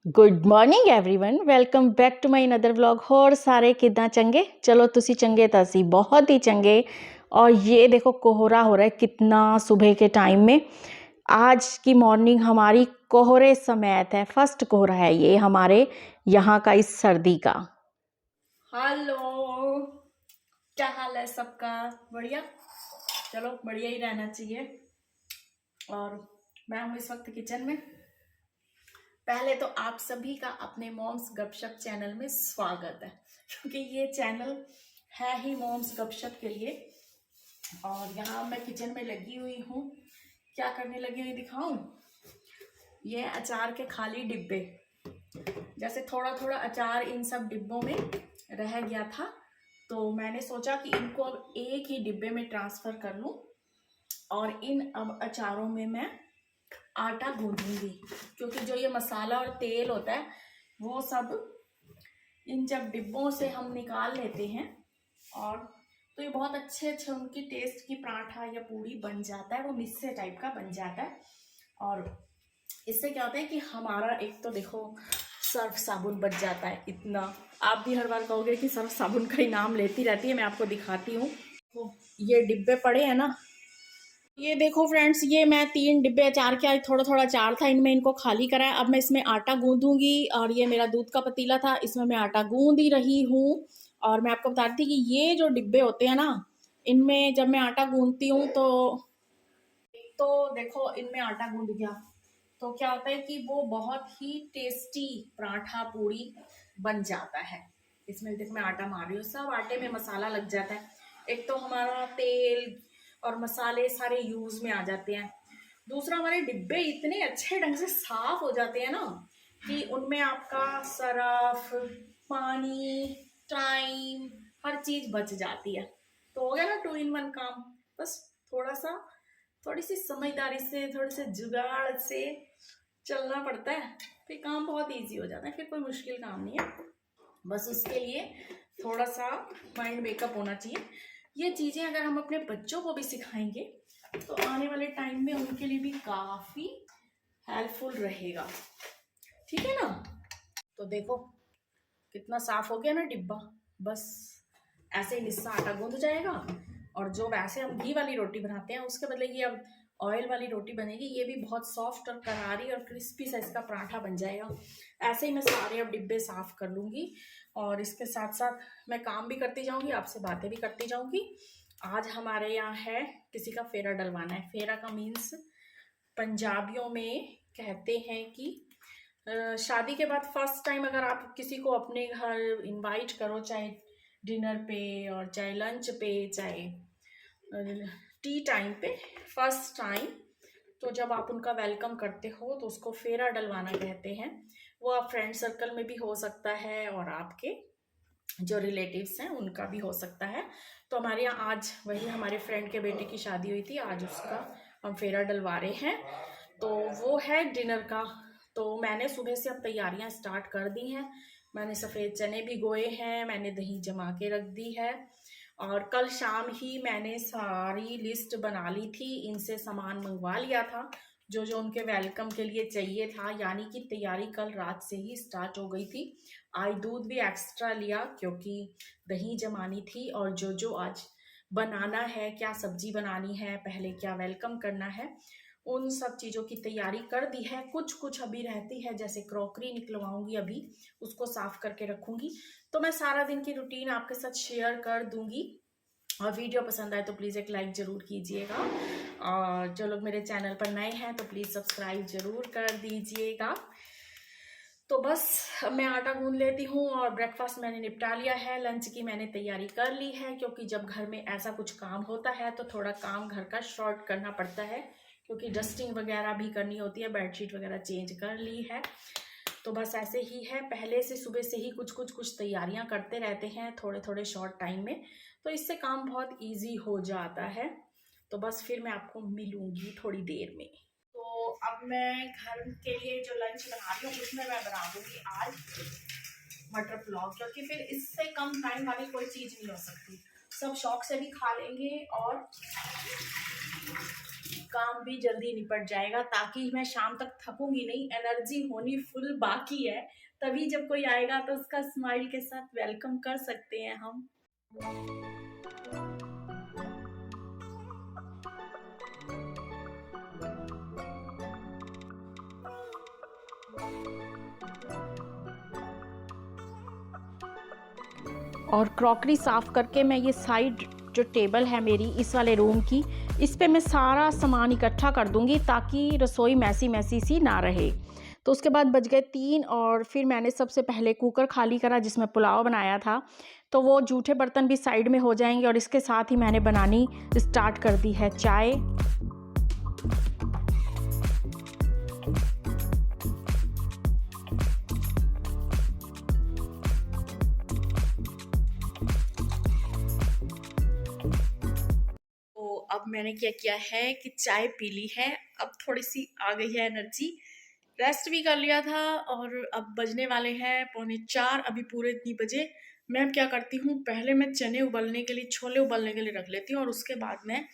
Good morning everyone welcome back to my another vlog. होर सारे किदा चंगे? चलो तुसी चंगे तो असी बहुत ही चंगे। और ये देखो कोहरा हो रहा है कितना सुबह के टाइम में। आज की मॉर्निंग हमारी कोहरे समेत है, फर्स्ट कोहरा है ये हमारे यहाँ का इस सर्दी का। हेलो, क्या हाल है सबका? बढ़िया? चलो बढ़िया ही रहना चाहिए। और मैं हूँ इस वक्त किचन में। पहले तो आप सभी का अपने मॉम्स गपशप चैनल में स्वागत है, क्योंकि ये चैनल है ही मॉम्स गपशप के लिए। और यहाँ मैं किचन में लगी हुई हूँ। क्या करने लगी हुई दिखाऊं? ये अचार के खाली डिब्बे, जैसे थोड़ा थोड़ा अचार इन सब डिब्बों में रह गया था, तो मैंने सोचा कि इनको अब एक ही डिब्बे में ट्रांसफ़र कर लूँ और इन अब अचारों में मैं आटा गूंदूंगी, क्योंकि जो ये मसाला और तेल होता है वो सब इन जब डिब्बों से हम निकाल लेते हैं, और तो ये बहुत अच्छे अच्छे उनकी टेस्ट की पराठा या पूड़ी बन जाता है, वो मिस्से टाइप का बन जाता है। और इससे क्या होता है कि हमारा एक तो देखो सर्फ साबुन बच जाता है इतना। आप भी हर बार कहोगे कि सर्फ साबुन का ही नाम लेती रहती है। मैं आपको दिखाती हूँ, तो ये डिब्बे पड़े हैं ना, ये देखो फ्रेंड्स, ये मैं 3 डिब्बे अचार के, आज थोड़ा थोड़ा अचार था इनमें, इनको खाली करा है। अब मैं इसमें आटा गूंदूंगी, और ये मेरा दूध का पतीला था, इसमें मैं आटा गूंद ही रही हूँ। और मैं आपको बता रही थी कि ये जो डिब्बे होते हैं ना, इनमें जब मैं आटा गूंदती हूँ तो देखो इनमें आटा गूंद गया तो क्या होता है कि वो बहुत ही टेस्टी पराठा पूड़ी बन जाता है। इसमें देखो मैं आटा मार रही हूँ, सब आटे में मसाला लग जाता है। एक तो हमारा तेल और मसाले सारे यूज में आ जाते हैं। दूसरा, हमारे डिब्बे इतने अच्छे ढंग से साफ हो जाते हैं ना कि उनमें आपका सरफ, पानी, टाइम, हर चीज बच जाती है। तो हो गया ना 2 in 1 काम। बस थोड़ी सी समझदारी से, थोड़े से जुगाड़ से चलना पड़ता है, फिर काम बहुत इजी हो जाता है। फिर कोई मुश्किल काम नहीं है, बस उसके लिए थोड़ा सा माइंड मेकअप होना चाहिए। ये चीज़ें अगर हम अपने बच्चों को भी सिखाएंगे तो आने वाले टाइम में उनके लिए भी काफ़ी हेल्पफुल रहेगा। ठीक है ना? तो देखो कितना साफ हो गया ना डिब्बा। बस ऐसे ही इससे आटा गूंद जाएगा, और जो वैसे हम घी वाली रोटी बनाते हैं उसके बदले ये अब ऑयल वाली रोटी बनेगी। ये भी बहुत सॉफ्ट और करारी और क्रिस्पी सा इसका पराठा बन जाएगा। ऐसे ही मैं सारे अब डिब्बे साफ कर लूँगी, और इसके साथ साथ मैं काम भी करती जाऊँगी, आपसे बातें भी करती जाऊँगी। आज हमारे यहाँ है किसी का फेरा डलवाना है। फेरा का मीन्स पंजाबियों में कहते हैं कि शादी के बाद फर्स्ट टाइम अगर आप किसी को अपने घर इनवाइट करो, चाहे डिनर पे और चाहे लंच पे, चाहे टी टाइम पे, फर्स्ट टाइम, तो जब आप उनका वेलकम करते हो तो उसको फेरा डलवाना कहते हैं। वो आप फ्रेंड सर्कल में भी हो सकता है, और आपके जो रिलेटिव्स हैं उनका भी हो सकता है। तो हमारे यहाँ आज वही हमारे फ्रेंड के बेटे की शादी हुई थी, आज उसका हम फेरा डलवा रहे हैं। तो वो है डिनर का। तो मैंने सुबह से अब तैयारियां स्टार्ट कर दी हैं। मैंने सफ़ेद चने भिगोए हैं, मैंने दही जमा के रख दी है, और कल शाम ही मैंने सारी लिस्ट बना ली थी, इनसे सामान मंगवा लिया था जो जो उनके वेलकम के लिए चाहिए था। यानी कि तैयारी कल रात से ही स्टार्ट हो गई थी। आज दूध भी एक्स्ट्रा लिया क्योंकि दही जमानी थी, और जो जो आज बनाना है, क्या सब्जी बनानी है, पहले क्या वेलकम करना है, उन सब चीज़ों की तैयारी कर दी है। कुछ कुछ अभी रहती है, जैसे क्रॉकरी निकलवाऊंगी अभी, उसको साफ करके रखूंगी। तो मैं सारा दिन की रूटीन आपके साथ शेयर कर दूंगी। और वीडियो पसंद आए तो प्लीज़ एक लाइक ज़रूर कीजिएगा, और जो लोग मेरे चैनल पर नए हैं तो प्लीज़ सब्सक्राइब ज़रूर कर दीजिएगा। तो बस मैं आटा गूंद लेती हूँ, और ब्रेकफास्ट मैंने निपटा लिया है, लंच की मैंने तैयारी कर ली है, क्योंकि जब घर में ऐसा कुछ काम होता है तो थोड़ा काम घर का शॉर्ट करना पड़ता है, क्योंकि डस्टिंग वगैरह भी करनी होती है, बेडशीट वगैरह चेंज कर ली है। तो बस ऐसे ही है, पहले से सुबह से ही कुछ तैयारियां करते रहते हैं थोड़े थोड़े शॉर्ट टाइम में, तो इससे काम बहुत इजी हो जाता है। तो बस फिर मैं आपको मिलूंगी थोड़ी देर में। तो अब मैं घर के लिए जो लंच बना रही हूँ उसमें मैं बना दूंगी आज मटर पुलाव, क्योंकि फिर इससे कम टाइम वाली कोई चीज़ नहीं हो सकती। सब शौक से भी खा लेंगे और काम भी जल्दी निपट जाएगा, ताकि मैं शाम तक थकूंगी नहीं, एनर्जी होनी फुल बाकी है। तभी जब कोई आएगा तो उसका स्माइल के साथ वेलकम कर सकते हैं हम। और क्रॉकरी साफ़ करके मैं ये साइड जो टेबल है मेरी इस वाले रूम की, इस पे मैं सारा सामान इकट्ठा कर दूंगी ताकि रसोई मैसी मैसी सी ना रहे। तो उसके बाद बज गए 3 और फिर मैंने सबसे पहले कुकर खाली करा जिसमें पुलाव बनाया था। तो वो जूठे बर्तन भी साइड में हो जाएंगे और इसके साथ ही मैंने बनानी स्टार्ट कर दी है चाय। अब मैंने क्या किया है कि चाय पी ली है, अब थोड़ी सी आ गई है एनर्जी। रेस्ट भी कर लिया था और अब बजने वाले हैं 3:45, अभी पूरे इतनी बजे। मैं अब क्या करती हूँ, पहले मैं चने उबलने के लिए, छोले उबलने के लिए रख लेती हूँ और उसके बाद मैं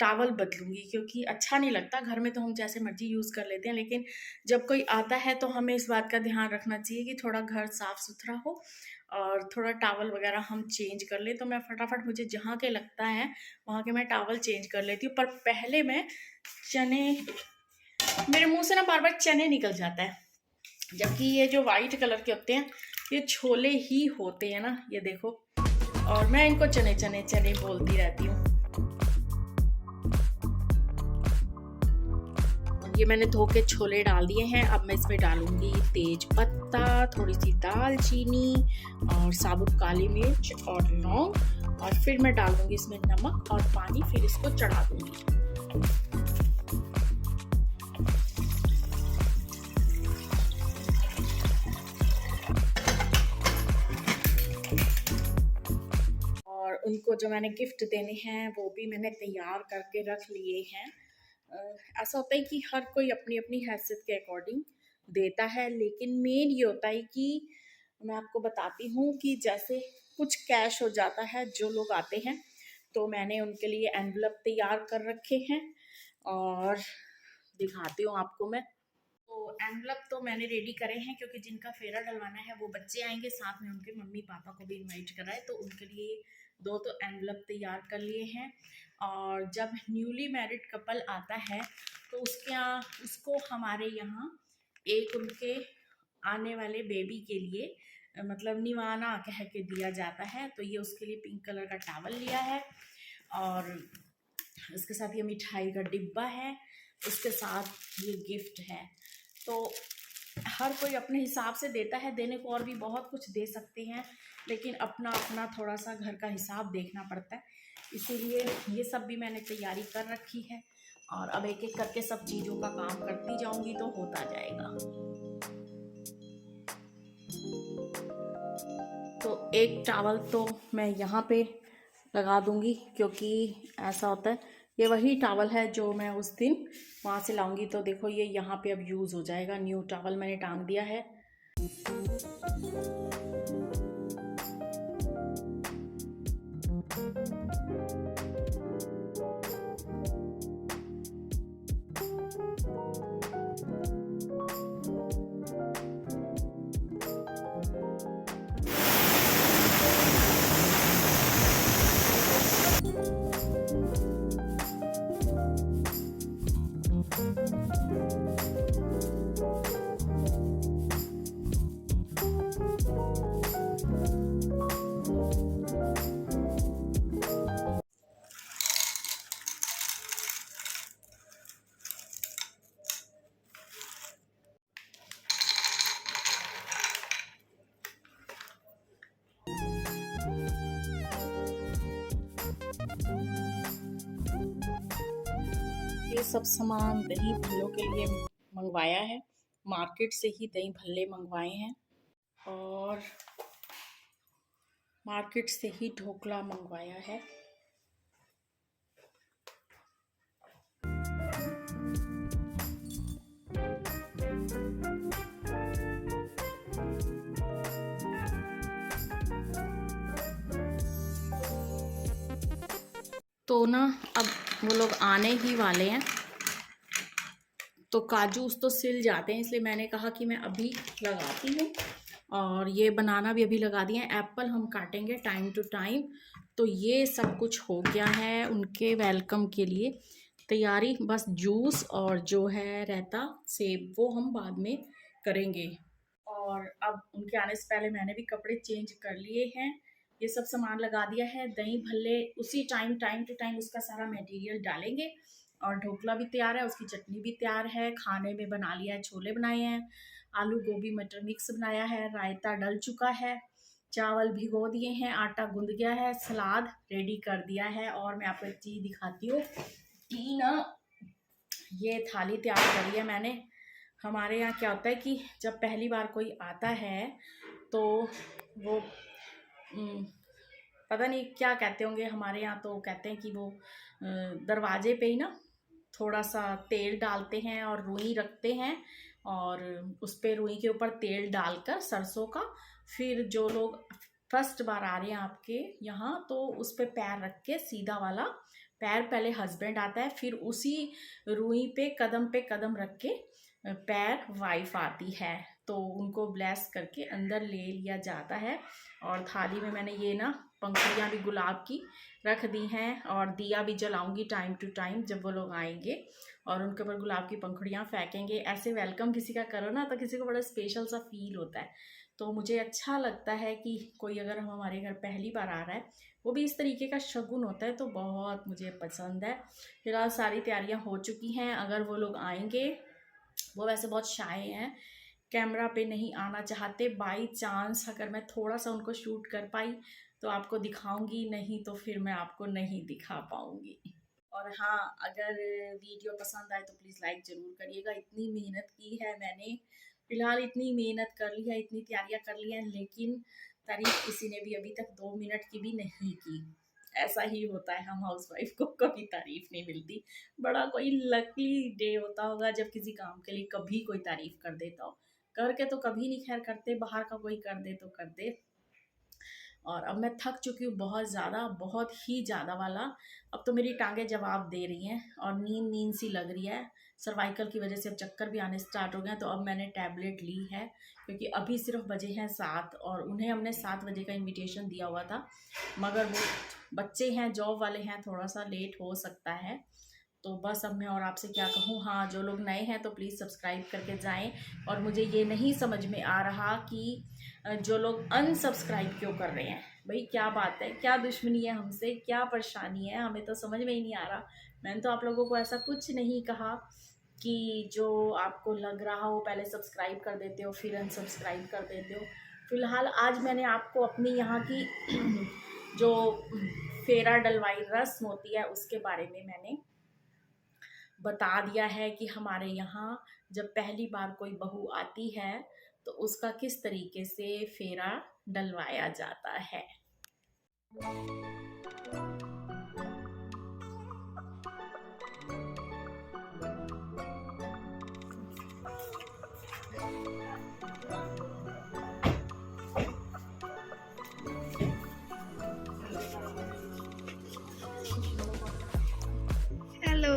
टावल बदलूंगी, क्योंकि अच्छा नहीं लगता। घर में तो हम जैसे मर्जी यूज़ कर लेते हैं, लेकिन जब कोई आता है तो हमें इस बात का ध्यान रखना चाहिए कि थोड़ा घर साफ़ सुथरा हो और थोड़ा टावल वगैरह हम चेंज कर ले। तो मैं फटाफट, मुझे जहाँ के लगता है वहाँ के मैं टावल चेंज कर लेती हूँ। पर पहले मैं चने, मेरे मुंह से ना बार बार चने निकल जाता है, जबकि ये जो वाइट कलर के होते हैं ये छोले ही होते हैं ना, ये देखो। और मैं इनको चने चने चने बोलती रहती हूँ। ये मैंने धो के छोले डाल दिए हैं। अब मैं इसमें डालूंगी तेज पत्ता, थोड़ी सी दालचीनी और साबुत काली मिर्च और लौंग, और फिर मैं डालूंगी इसमें नमक और पानी, फिर इसको चढ़ा दूंगी। और उनको जो मैंने गिफ्ट देने हैं वो भी मैंने तैयार करके रख लिए हैं। ऐसा होता है कि हर कोई अपनी अपनी हैसियत के अकॉर्डिंग देता है, लेकिन मेन ये होता है कि मैं आपको बताती हूँ कि जैसे कुछ कैश हो जाता है, जो लोग आते हैं तो मैंने उनके लिए एनवलप तैयार कर रखे हैं और दिखाती हूँ आपको मैं। तो एनवलप तो मैंने रेडी करे हैं, क्योंकि जिनका फेरा डलवाना है वो बच्चे आएंगे, साथ में उनके मम्मी पापा को भी इनवाइट करा है, तो उनके लिए 2 तो एनवलप तैयार कर लिए हैं। और जब न्यूली मैरिड कपल आता है तो उसको हमारे यहाँ एक उनके आने वाले बेबी के लिए मतलब निवाना कह के दिया जाता है। तो ये उसके लिए पिंक कलर का टॉवल लिया है और इसके साथ ये मिठाई का डिब्बा है, उसके साथ ये गिफ्ट है। तो हर कोई अपने हिसाब से देता है, देने को और भी बहुत कुछ दे सकते हैं, लेकिन अपना अपना थोड़ा सा घर का हिसाब देखना पड़ता है। इसीलिए ये सब भी मैंने तैयारी कर रखी है और अब एक एक करके सब चीज़ों का काम करती जाऊंगी तो होता जाएगा। तो एक टॉवल तो मैं यहाँ पे लगा दूंगी, क्योंकि ऐसा होता है, ये वही टॉवल है जो मैं उस दिन वहाँ से लाऊंगी। तो देखो ये यहाँ पे अब यूज़ हो जाएगा, न्यू टॉवल मैंने टांग दिया है। ये सब सामान दही भल्लों के लिए मंगवाया है, मार्केट से ही दही भल्ले मंगवाए हैं और मार्केट से ही ढोकला मंगवाया है। तो ना अब वो लोग आने ही वाले हैं, तो काजू तो सिल जाते हैं, इसलिए मैंने कहा कि मैं अभी लगाती हूँ। और ये बनाना भी अभी लगा दिए हैं। एप्पल हम काटेंगे टाइम टू टाइम। तो ये सब कुछ हो गया है उनके वेलकम के लिए तैयारी। बस जूस और जो है रायता सेब वो हम बाद में करेंगे। और अब उनके आने से पहले मैंने भी कपड़े चेंज कर लिए हैं। ये सब सामान लगा दिया है। दही भल्ले उसी टाइम टू टाइम उसका सारा मटेरियल डालेंगे। और ढोकला भी तैयार है, उसकी चटनी भी तैयार है। खाने में बना लिया है, छोले बनाए हैं, आलू गोभी मटर मिक्स बनाया है, रायता डल चुका है, चावल भिगो दिए हैं, आटा गूंद गया है, सलाद रेडी कर दिया है। और मैं आपको एक चीज़ दिखाती हूँ कि ना ये थाली तैयार करी है मैंने। हमारे यहाँ क्या होता है कि जब पहली बार कोई आता है तो वो पता नहीं क्या कहते होंगे, हमारे यहाँ तो कहते हैं कि वो दरवाजे पे ही ना थोड़ा सा तेल डालते हैं और रुई रखते हैं, और उस पर रुई के ऊपर तेल डालकर सरसों का, फिर जो लोग फर्स्ट बार आ रहे हैं आपके यहाँ तो उस पर पैर रख के सीधा वाला पैर पहले हस्बैंड आता है, फिर उसी रुई पे कदम रख के पैर वाइफ आती है। तो उनको ब्लेस करके अंदर ले लिया जाता है। और थाली में मैंने ये ना पंखुड़ियाँ भी गुलाब की रख दी हैं, और दिया भी जलाऊंगी टाइम टू टाइम जब वो लोग आएंगे, और उनके ऊपर गुलाब की पंखुड़ियाँ फेंकेंगे। ऐसे वेलकम किसी का करो ना तो किसी को बड़ा स्पेशल सा फील होता है। तो मुझे अच्छा लगता है कि कोई अगर हम हमारे घर पहली बार आ रहा है, वो भी इस तरीके का शगुन होता है, तो बहुत मुझे पसंद है। फिलहाल सारी तैयारियां हो चुकी हैं। अगर वो लोग आएंगे, वो वैसे बहुत शाय हैं, कैमरा पे नहीं आना चाहते। बाई चांस अगर मैं थोड़ा सा उनको शूट कर पाई तो आपको दिखाऊंगी, नहीं तो फिर मैं आपको नहीं दिखा पाऊंगी। और हाँ, अगर वीडियो पसंद आए तो प्लीज़ लाइक ज़रूर करिएगा। इतनी मेहनत की है मैंने, फिलहाल इतनी मेहनत कर ली है, इतनी तैयारियां कर ली हैं, लेकिन तारीफ किसी ने भी अभी तक 2 मिनट की भी नहीं की। ऐसा ही होता है, हम हाउसवाइफ को कभी तारीफ नहीं मिलती। बड़ा कोई लकी डे होता होगा जब किसी काम के लिए कभी कोई तारीफ कर देता हो। करके तो कभी नहीं खैर करते, बाहर का कोई कर दे तो कर दे। और अब मैं थक चुकी हूँ बहुत ज़्यादा, बहुत ही ज़्यादा वाला। अब तो मेरी टांगें जवाब दे रही हैं और नींद सी लग रही है। सर्वाइकल की वजह से अब चक्कर भी आने स्टार्ट हो गए हैं। तो अब मैंने टैबलेट ली है, क्योंकि अभी सिर्फ बजे हैं 7 और उन्हें हमने 7 बजे का इनविटेशन दिया हुआ था, मगर वो बच्चे हैं, जॉब वाले हैं, थोड़ा सा लेट हो सकता है। तो बस अब मैं और आपसे क्या कहूँ। हाँ, जो लोग नए हैं तो प्लीज़ सब्सक्राइब करके जाएं। और मुझे ये नहीं समझ में आ रहा कि जो लोग अनसब्सक्राइब क्यों कर रहे हैं। भाई क्या बात है, क्या दुश्मनी है हमसे, क्या परेशानी है, हमें तो समझ में ही नहीं आ रहा। मैंने तो आप लोगों को ऐसा कुछ नहीं कहा कि जो आपको लग रहा हो पहले सब्सक्राइब कर देते हो फिर अनसब्सक्राइब कर देते हो। फिलहाल आज मैंने आपको अपनी यहाँ की जो फेरा डलवाई रस्म होती है उसके बारे में मैंने बता दिया है कि हमारे यहाँ जब पहली बार कोई बहू आती है तो उसका किस तरीके से फेरा डलवाया जाता है। हेलो।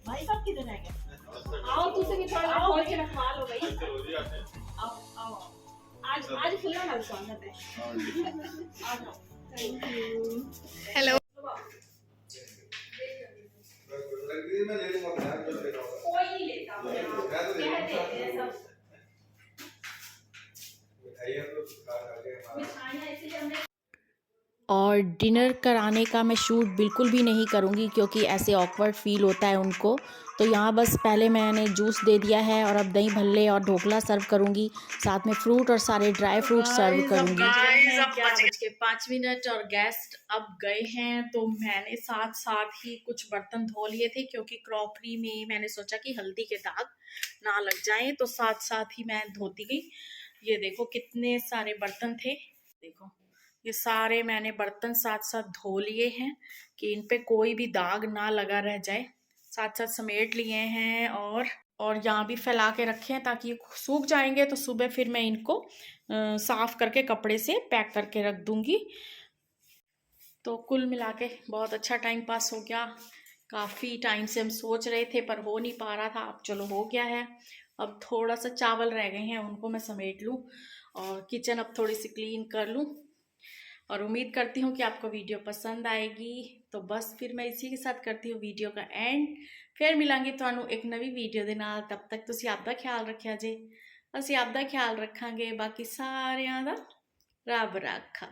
भाई साहब किधर है? आओ, तुझसे भी थोड़ा खोल के रखवा लो भाई। आओ आओ, आज खुला ना स्वागत है। आ जाओ। Thank you. हेलो। कोई नहीं लेता, कह देते हैं सब। मिठाइयाँ इसलिए हमने और डिनर कराने का मैं शूट बिल्कुल भी नहीं करूँगी क्योंकि ऐसे ऑकवर्ड फील होता है उनको। तो यहाँ बस पहले मैंने जूस दे दिया है और अब दही भल्ले और ढोकला सर्व करूँगी, साथ में फ्रूट और सारे ड्राई फ्रूट सर्व करूँगी। 11:05 और गेस्ट अब गए हैं, तो मैंने साथ साथ ही कुछ बर्तन धो लिए थे क्योंकि क्रॉकरी में मैंने सोचा कि हल्दी के दाग ना लग जाएं, तो साथ साथ ही मैं धोती गई। ये देखो कितने सारे बर्तन थे, देखो ये सारे मैंने बर्तन साथ साथ धो लिए हैं कि इन पे कोई भी दाग ना लगा रह जाए। साथ साथ समेट लिए हैं और यहाँ भी फैला के रखे हैं ताकि ये सूख जाएंगे, तो सुबह फिर मैं इनको साफ करके कपड़े से पैक करके रख दूंगी। तो कुल मिला के बहुत अच्छा टाइम पास हो गया। काफ़ी टाइम से हम सोच रहे थे पर हो नहीं पा रहा था, अब चलो हो गया है। अब थोड़ा सा चावल रह गए हैं, उनको मैं समेट लूँ और किचन अब थोड़ी सी क्लीन कर लूँ। और उम्मीद करती हूँ कि आपको वीडियो पसंद आएगी। तो बस फिर मैं इसी के साथ करती हूँ वीडियो का एंड। फिर मिलांगी ਤੁਹਾਨੂੰ एक नवी वीडियो ਦੇ ਨਾਲ। तब तक ਤੁਸੀਂ ਆਪਦਾ ਖਿਆਲ ਰੱਖਿਆ ਜੇ, ਅਸੀਂ ਆਪਦਾ ਖਿਆਲ ਰੱਖਾਂਗੇ। ਬਾਕੀ ਸਾਰਿਆਂ ਦਾ ਰੱਬ ਰਾਖਾ।